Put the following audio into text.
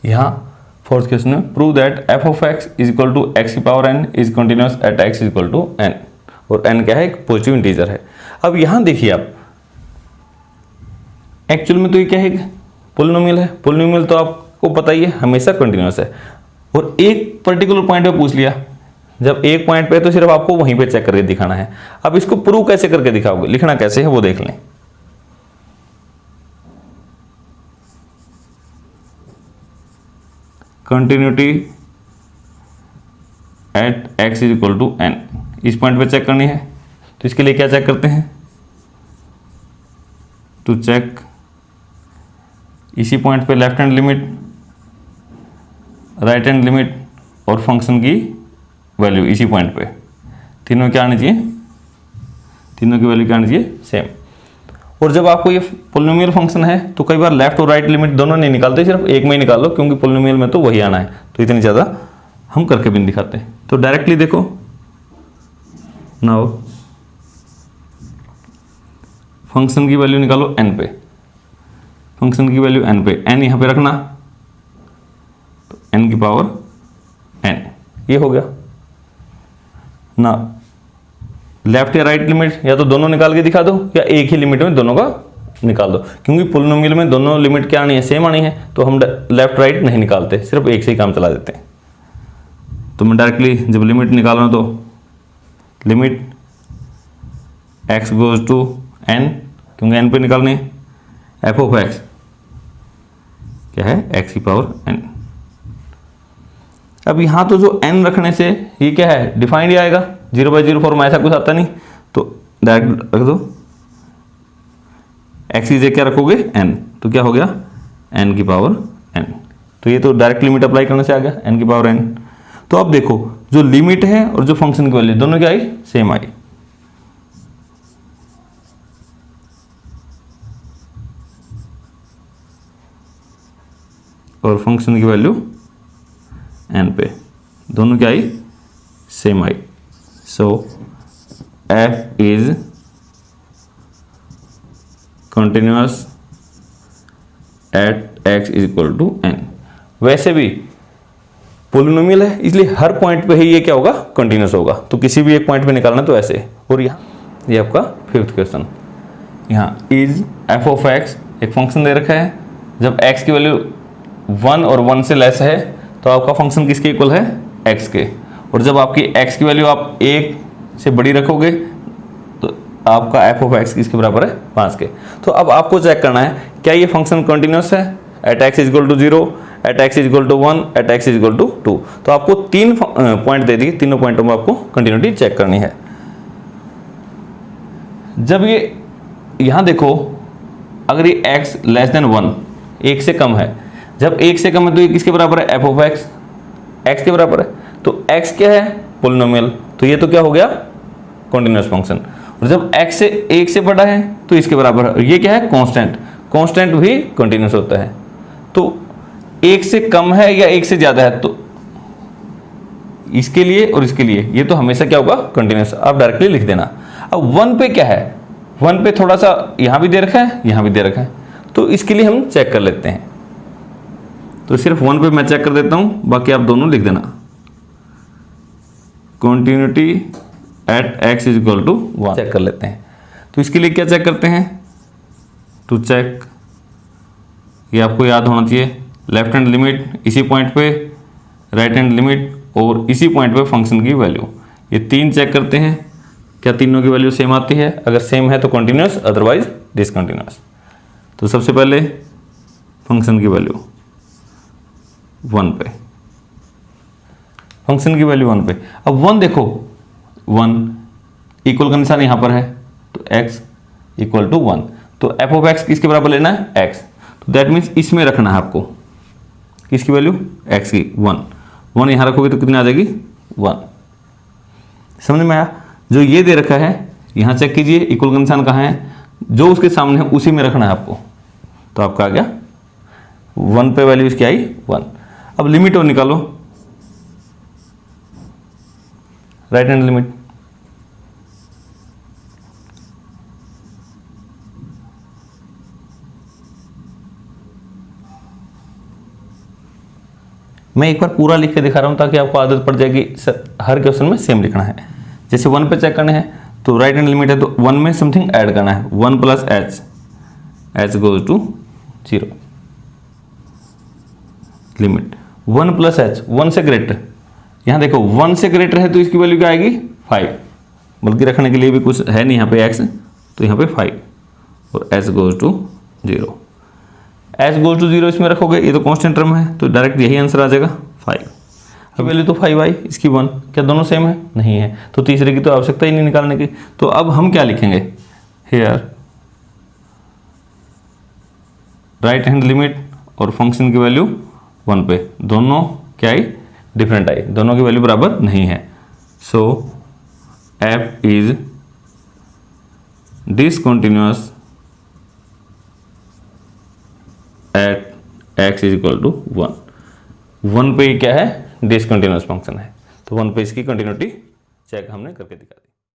यहाँ fourth question में prove that F of X is equal to X की power N is continuous at x is equal to N, और N क्या है, एक positive integer है। अब यहाँ देखिए आप, एक्चुअल में तो ये क्या है, पोलिनोमियल है। पोलिनोमियल तो आपको पता ही है हमेशा कंटिन्यूअस है, और एक पर्टिकुलर पॉइंट पे पूछ लिया। जब एक पॉइंट पे तो सिर्फ आपको वहीं पे चेक करके दिखाना है। अब इसको प्रूव कैसे करके दिखाओगे, लिखना कैसे है वो देख लें। Continuity at x is equal to n, इस पॉइंट पे चेक करनी है। तो इसके लिए क्या चेक करते हैं, टू चेक इसी पॉइंट पे left hand limit, right hand limit और फंक्शन की वैल्यू इसी पॉइंट पे, तीनों क्या आनी चाहिए, तीनों की वैल्यू क्या आनी चाहिए, सेम। और जब आपको ये पोलिनोमियल फंक्शन है तो कई बार लेफ्ट और राइट लिमिट दोनों नहीं निकालते, सिर्फ एक में ही निकाल लो, क्योंकि पोलिनोमियल में तो वही आना है, तो इतनी ज़्यादा हम करके भी नहीं दिखाते। तो डायरेक्टली देखो, नाउ फंक्शन की वैल्यू निकालो एन पे, फंक्शन की वैल्यू एन पे, एन यहाँ पे रखना, तो एन की पावर एन, ये हो गया ना। लेफ्ट या राइट लिमिट या तो दोनों निकाल के दिखा दो, या एक ही लिमिट में दोनों का निकाल दो, क्योंकि पोलिनोमियल में दोनों लिमिट क्या आनी है, सेम आनी है, तो हम लेफ्ट राइट नहीं निकालते, सिर्फ एक से ही काम चला देते हैं। तो मैं डायरेक्टली जब लिमिट निकाल रहा हूं तो limit x goes to n, क्योंकि n पे निकालने, एफ ऑफ एक्स क्या है, x की पावर n। अब यहाँ तो जो n रखने से ये क्या है, डिफाइंड ही आएगा, 0/0 फॉर्म ऐसा कुछ आता नहीं, तो डायरेक्ट रख दो, x की जगह क्या रखोगे n, तो क्या हो गया n की पावर n। तो ये तो डायरेक्ट लिमिट अप्लाई करने से आ गया n की पावर n। तो अब देखो जो लिमिट है और जो फंक्शन की वैल्यू दोनों क्या आई, सेम आई। और फंक्शन की वैल्यू n पे दोनों क्या आई, सेम आई। So f is continuous at x is equal to n। वैसे भी पोलिनोमियल है, इसलिए हर पॉइंट पे ही ये क्या होगा, कंटिन्यूअस होगा। तो किसी भी एक पॉइंट पे निकालना तो ऐसे। और यहाँ ये आपका फिफ्थ क्वेश्चन, यहाँ इज एफ ऑफ एक्स, एक फंक्शन दे रखा है, जब x की वैल्यू 1 और 1 से लेस है तो आपका फंक्शन किसके इक्वल है, x के। और जब आपकी x की वैल्यू आप 1 से बड़ी रखोगे तो आपका एफ ऑफ एक्स किसके बराबर है, 5 के। तो अब आपको चेक करना है क्या ये फंक्शन कंटिन्यूअस है, at x is equal to 0, at x is equal to 1, at x is equal to 2। तो आपको 3 पॉइंट दे दी, तीनों पॉइंटों में आपको कंटिन्यूटी चेक करनी है। जब ये यहाँ देखो, अगर ये x लेस देन 1, 1 से कम है, जब 1 से कम है तो ये किसके बराबर है, एफ ऑफ एक्स, x के बराबर है। तो x क्या है, पोलिनोमियल, तो ये तो क्या हो गया, कंटिन्यूअस फंक्शन। और जब x से 1 से बड़ा है तो इसके बराबर है, ये क्या है, कांस्टेंट, कांस्टेंट भी कंटिन्यूअस होता है। तो 1 से कम है या 1 से ज्यादा है, तो इसके लिए और इसके लिए ये तो हमेशा क्या होगा, कंटिन्यूअस। आप डायरेक्टली लिख देना। अब 1 पे क्या है, 1 पे थोड़ा सा यहां भी दे रखा है, यहां भी दे रखा है, तो इसके लिए हम चेक कर लेते हैं। तो सिर्फ 1 पे मैं चेक कर देता हूं, बाकी आप दोनों लिख देना। Continuity at x is equal to 1 check कर लेते हैं। तो इसके लिए क्या चेक करते हैं, टू चेक, ये आपको याद होना चाहिए, लेफ्ट हैंड लिमिट इसी पॉइंट पे, राइट हैंड लिमिट और इसी पॉइंट पे फंक्शन की वैल्यू, ये 3 चेक करते हैं क्या तीनों की वैल्यू सेम आती है। अगर सेम है तो कंटिन्यूअस, अदरवाइज डिसकंटिन्यूअस। तो सबसे पहले फंक्शन की वैल्यू 1 पे, फंक्शन की वैल्यू 1 पे। अब 1 देखो, 1 इक्वल का निशान यहां पर है, तो x इक्वल टू 1, तो एफ ऑफ एक्स किसके बराबर लेना है, x। तो दैट मीन्स इसमें रखना है आपको किसकी वैल्यू, x की, 1 यहां रखोगे तो कितनी आ जाएगी, 1। समझ में आया। जो ये दे रखा है यहां चेक कीजिए, इक्वल का निशान कहां है, जो उसके सामने है उसी में रखना है आपको। तो आपका आ गया 1 पे वैल्यू इसकी आई 1। अब लिमिट और निकालो, राइट हैंड लिमिट, मैं एक बार पूरा लिख के दिखा रहा हूँ ताकि आपको आदत पड़ जाएगी सर हर क्वेश्चन में सेम लिखना है। जैसे 1 पे चेक करना है तो राइट हैंड लिमिट है तो 1 में समथिंग ऐड करना है, 1 plus h, h goes to 0, limit 1 plus h 1 से ग्रेटर, यहाँ देखो 1 से ग्रेटर है तो इसकी वैल्यू क्या आएगी 5, बल्कि रखने के लिए भी कुछ है नहीं यहाँ पे x, तो यहाँ पे 5 और h goes to 0, h goes to 0 इसमें रखोगे, ये तो कांस्टेंट टर्म है तो डायरेक्ट यही आंसर आ जाएगा 5। अब वैल्यू तो 5 आई, इसकी 1, क्या दोनों सेम है? नहीं है, तो तीसरे की तो आवश्यकता ही नहीं निकालने की। तो अब हम क्या लिखेंगे, हेयर राइट हैंड लिमिट और फंक्शन की वैल्यू 1 पे, दोनों क्या आई, डिफरेंट आई, दोनों की वैल्यू बराबर नहीं है। So f is discontinuous at x is equal to 1 पे क्या है, डिसकंटिन्यूअस फंक्शन है, तो 1 पे इसकी कंटिन्यूटी चेक हमने करके दिखा दी।